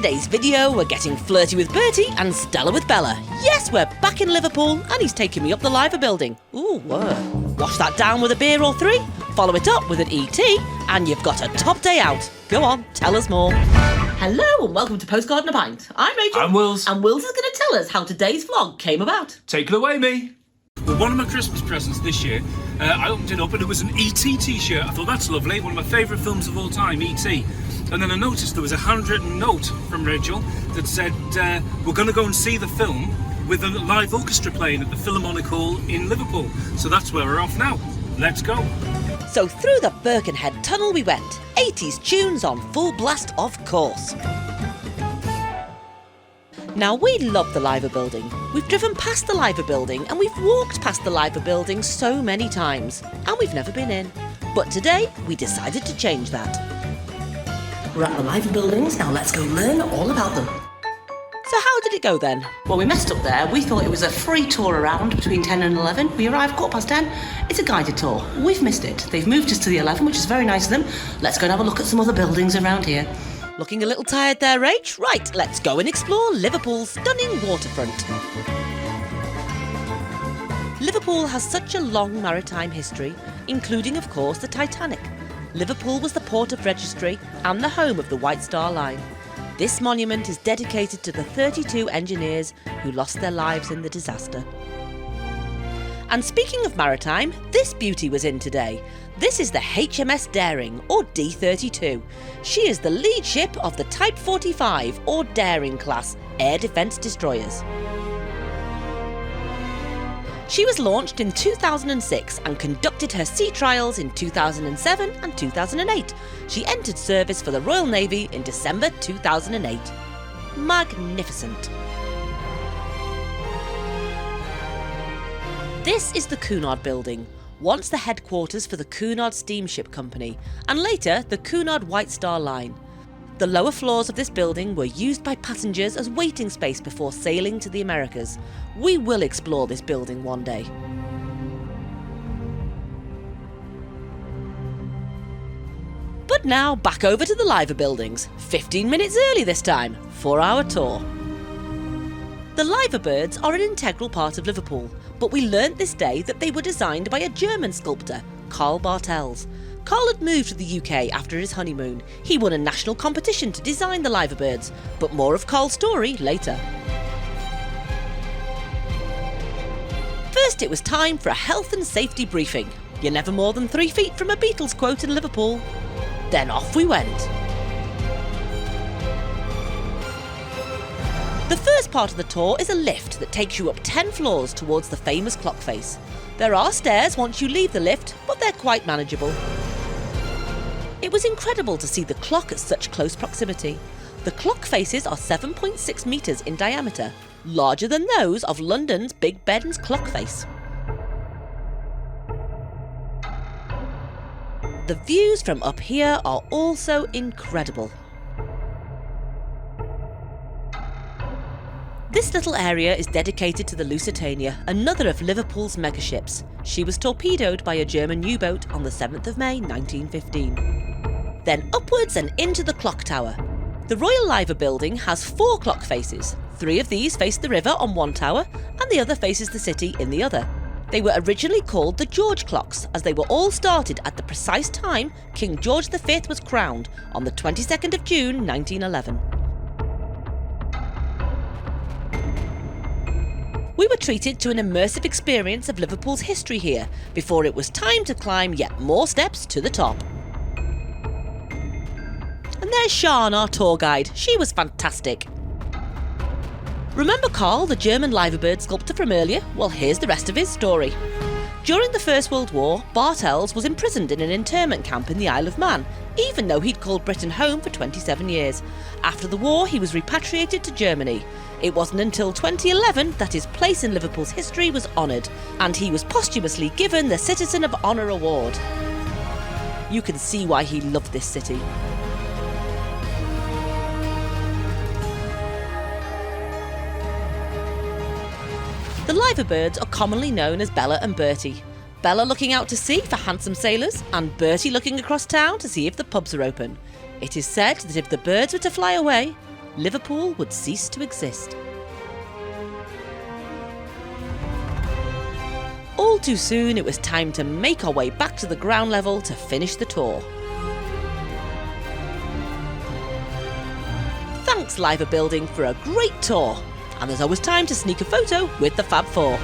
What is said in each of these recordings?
today's video, we're getting flirty with Bertie and Stella with Bella. Yes, we're back in Liverpool and he's taking me up the Liver building. Ooh, wash that down with a beer or three, follow it up with an ET, and you've got a top day out. Go on, tell us more. Hello and welcome to Postcard and a Pint. I'm Rachel. I'm Wills. And Wills is going to tell us how today's vlog came about. Take it away, me. Well, one of my Christmas presents this year, I opened it up and it was an E.T. t-shirt. I thought, that's lovely, one of my favourite films of all time, E.T. And then I noticed there was a handwritten note from Rachel that said, we're going to go and see the film with a live orchestra playing at the Philharmonic Hall in Liverpool. So that's where we're off now. Let's go. So through the Birkenhead tunnel we went. 80s tunes on full blast, of course. Now, we love the Liver building. We've driven past the Liver building and we've walked past the Liver building so many times, and we've never been in. But today, we decided to change that. We're at the Liver buildings, now let's go learn all about them. So how did it go then? Well, we messed up there. We thought it was a free tour around between 10 and 11. We arrived 10:15. It's a guided tour. We've missed it. They've moved us to the 11, which is very nice of them. Let's go and have a look at some other buildings around here. Looking a little tired there, Rach? Right, let's go and explore Liverpool's stunning waterfront. Liverpool has such a long maritime history, including, of course, the Titanic. Liverpool was the port of registry and the home of the White Star Line. This monument is dedicated to the 32 engineers who lost their lives in the disaster. And speaking of maritime, this beauty was in today. This is the HMS Daring, or D32. She is the lead ship of the Type 45, or Daring class, air defence destroyers. She was launched in 2006 and conducted her sea trials in 2007 and 2008. She entered service for the Royal Navy in December 2008. Magnificent. This is the Cunard building, once the headquarters for the Cunard Steamship Company, and later the Cunard White Star Line. The lower floors of this building were used by passengers as waiting space before sailing to the Americas. We will explore this building one day. But now back over to the Liver buildings. 15 minutes early this time for our tour. The Liver birds are an integral part of Liverpool, but we learnt this day that they were designed by a German sculptor, Karl Bartels. Karl had moved to the UK after his honeymoon. He won a national competition to design the Liver birds, but more of Karl's story later. First, it was time for a health and safety briefing. You're never more than 3 feet from a Beatles quote in Liverpool. Then off we went. The first part of the tour is a lift that takes you up 10 floors towards the famous clock face. There are stairs once you leave the lift, but they're quite manageable. It was incredible to see the clock at such close proximity. The clock faces are 7.6 metres in diameter, larger than those of London's Big Ben's clock face. The views from up here are also incredible. This little area is dedicated to the Lusitania, another of Liverpool's megaships. She was torpedoed by a German U-boat on the 7th of May 1915. Then upwards and into the clock tower. The Royal Liver building has 4 clock faces. 3 of these face the river on one tower and the other faces the city in the other. They were originally called the George clocks, as they were all started at the precise time King George V was crowned on the 22nd of June 1911. We were treated to an immersive experience of Liverpool's history here before it was time to climb yet more steps to the top. And there's Sian, our tour guide. She was fantastic. Remember Karl, the German Liver bird sculptor from earlier? Well, here's the rest of his story. During the First World War, Bartels was imprisoned in an internment camp in the Isle of Man, even though he'd called Britain home for 27 years. After the war, he was repatriated to Germany. It wasn't until 2011 that his place in Liverpool's history was honoured, and he was posthumously given the Citizen of Honour Award. You can see why he loved this city. The Liver birds are commonly known as Bella and Bertie. Bella looking out to sea for handsome sailors, and Bertie looking across town to see if the pubs are open. It is said that if the birds were to fly away, Liverpool would cease to exist. All too soon, it was time to make our way back to the ground level to finish the tour. Thanks, Liver Building, for a great tour. And there's always time to sneak a photo with the Fab Four.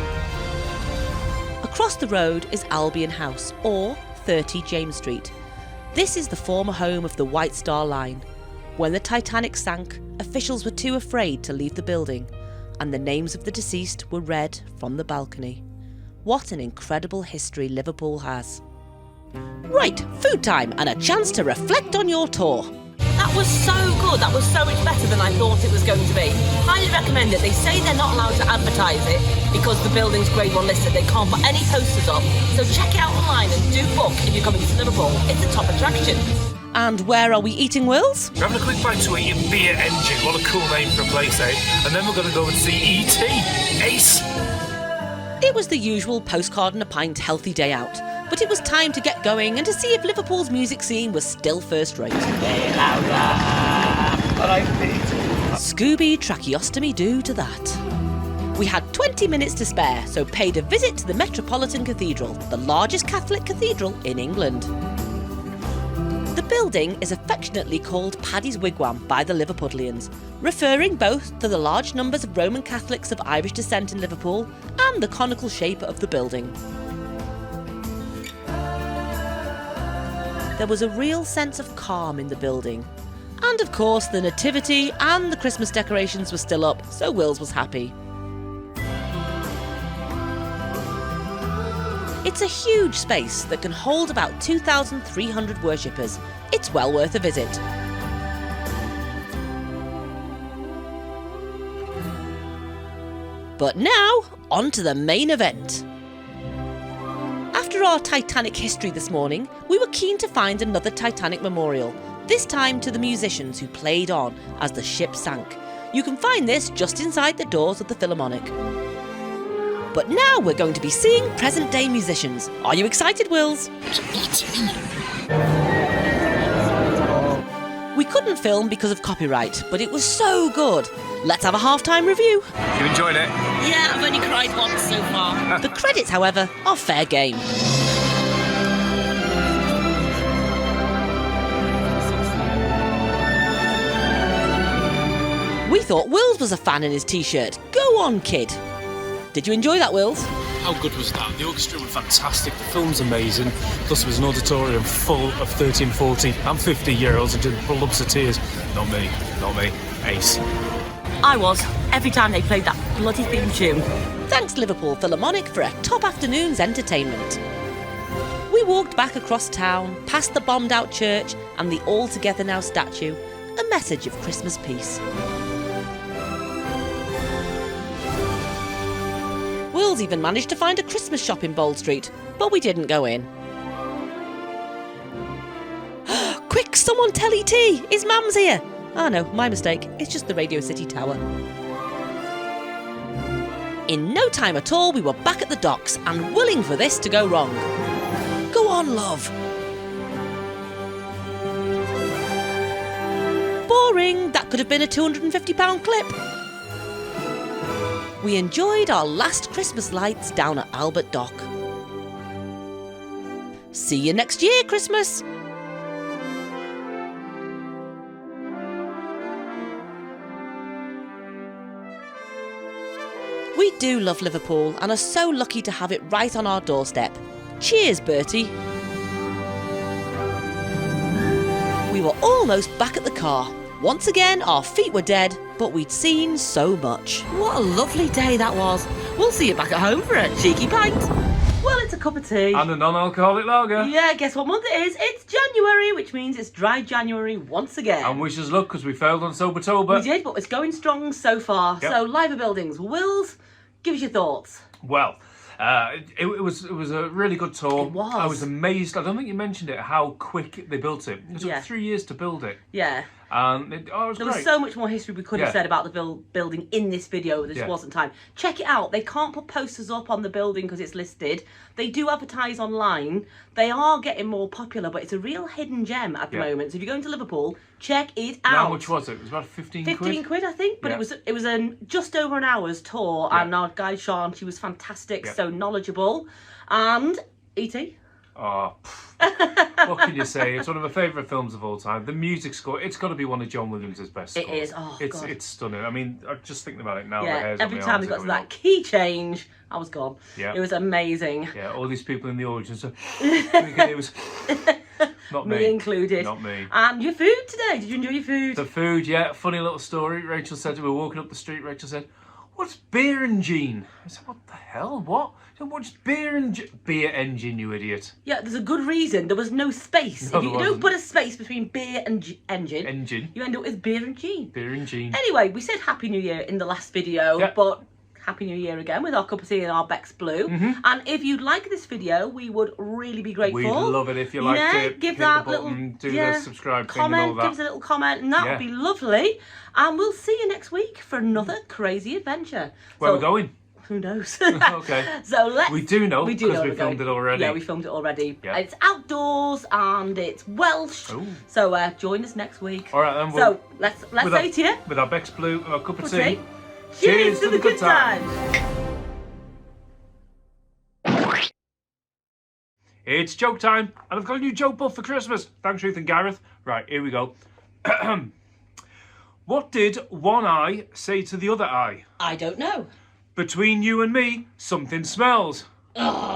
Across the road is Albion House, or 30 James Street. This is the former home of the White Star Line. When the Titanic sank, officials were too afraid to leave the building, and the names of the deceased were read from the balcony. What an incredible history Liverpool has. Right, food time and a chance to reflect on your tour. That was so good. That was so much better than I thought it was going to be. Highly recommend it. They say they're not allowed to advertise it because the building's Grade 1 listed. They can't put any posters up. So check it out online and do book if you're coming to Liverpool. It's a top attraction. And where are we eating, Wills? We're having a quick bite to eat in BeerEngine. What a cool name for a place, eh? And then we're going to go and see E.T. Ace. It was the usual postcard and a pint healthy day out, but it was time to get going and to see if Liverpool's music scene was still first rate. Scooby tracheostomy do to that. We had 20 minutes to spare, so paid a visit to the Metropolitan Cathedral, the largest Catholic cathedral in England. The building is affectionately called Paddy's Wigwam by the Liverpudlians, referring both to the large numbers of Roman Catholics of Irish descent in Liverpool and the conical shape of the building. There was a real sense of calm in the building. And of course, the nativity and the Christmas decorations were still up, so Wills was happy. It's a huge space that can hold about 2,300 worshippers. It's well worth a visit. But now, on to the main event. After our Titanic history this morning, we were keen to find another Titanic memorial, this time to the musicians who played on as the ship sank. You can find this just inside the doors of the Philharmonic. But now we're going to be seeing present-day musicians. Are you excited, Wills? We couldn't film because of copyright, but it was so good. Let's have a half-time review. You enjoyed it? Yeah, I've only cried once so far. The credits, however, are fair game. We thought Wills was a fan in his t-shirt. Go on, kid. Did you enjoy that, Wills? How good was that? The orchestra were fantastic, the film's amazing, plus it was an auditorium full of 13, 14 and 50-year-olds who did blubs of tears. Not me, Ace. I was, every time they played that bloody theme tune. Thanks, Liverpool Philharmonic, for a top afternoon's entertainment. We walked back across town, past the bombed-out church and the All Together Now statue, a message of Christmas peace. Wills even managed to find a Christmas shop in Bold Street, but we didn't go in. Quick, someone tell E.T. His mum's here! Ah no, my mistake. It's just the Radio City Tower. In no time at all, we were back at the docks and willing for this to go wrong. Go on, love. Boring. That could have been a £250 clip. We enjoyed our last Christmas lights down at Albert Dock. See you next year, Christmas! We do love Liverpool and are so lucky to have it right on our doorstep. Cheers, Bertie! We were almost back at the car. Once again, our feet were dead, but we'd seen so much. What a lovely day that was. We'll see you back at home for a cheeky pint. Well, it's a cup of tea. And a non-alcoholic lager. Yeah, guess what month it is? It's January, which means it's dry January once again. And wish us luck because we failed on Sobertober. We did, but it's going strong so far. Yep. So, Liver Buildings, Wills, give us your thoughts. Well, it was a really good tour. It was. I was amazed. I don't think you mentioned it, how quick they built it. It took 3 years to build it. Yeah. And it was There great. was so much more history we could have Yeah. said about the building in this video, but there just wasn't time. Check it out. They can't put posters up on the building because it's listed. They do advertise online. They are getting more popular, but it's a real hidden gem at the moment. So if you're going to Liverpool, check it out. How much was it? It was about 15 quid. 15 quid, I think, but it was a just over an hour's tour, and our guide Sean, she was fantastic, so knowledgeable, and E.T. Oh, what can you say? It's one of my favourite films of all time. The music score, it's got to be one of John Williams' best scores. It is. Oh, God. It's stunning. I mean, I'm just thinking about it now. Yeah, every time we got to that key change, I was gone. Yeah. It was amazing. Yeah, all these people in the audience. It was not me. Me included. Not me. And your food today. Did you enjoy your food? The food, yeah. Funny little story. Rachel said, we were walking up the street, Rachel said, "What's BeerEngine?" I said, "What the hell? What?" She said, "What's BeerEngine, you idiot?" Yeah, there's a good reason. There was no space. No, if you there don't wasn't. put a space between beer and engine, you end up with BeerEngine. BeerEngine. Anyway, we said Happy New Year in the last video, but Happy New Year again with our cup of tea and our Beck's Blue. And if you'd like this video, we would really be grateful. We'd love it if you liked it. Give Hit that the button, little do the subscribe thing comment, and all that. give us a little comment, and that would be lovely. And we'll see you next week for another crazy adventure. Where are we going? Who knows? Okay. So we do know because we filmed it already. Yeah, we filmed it already. Yeah. It's outdoors and it's Welsh. Ooh. So join us next week. All right, then. So let's say to you, with our Beck's Blue and our cup of tea. tea. Cheers to the good times. It's joke time, and I've got a new joke book for Christmas. Thanks, Ruth and Gareth. Right, here we go. What did one eye say to the other eye? I don't know. Between you and me, something smells. Oh.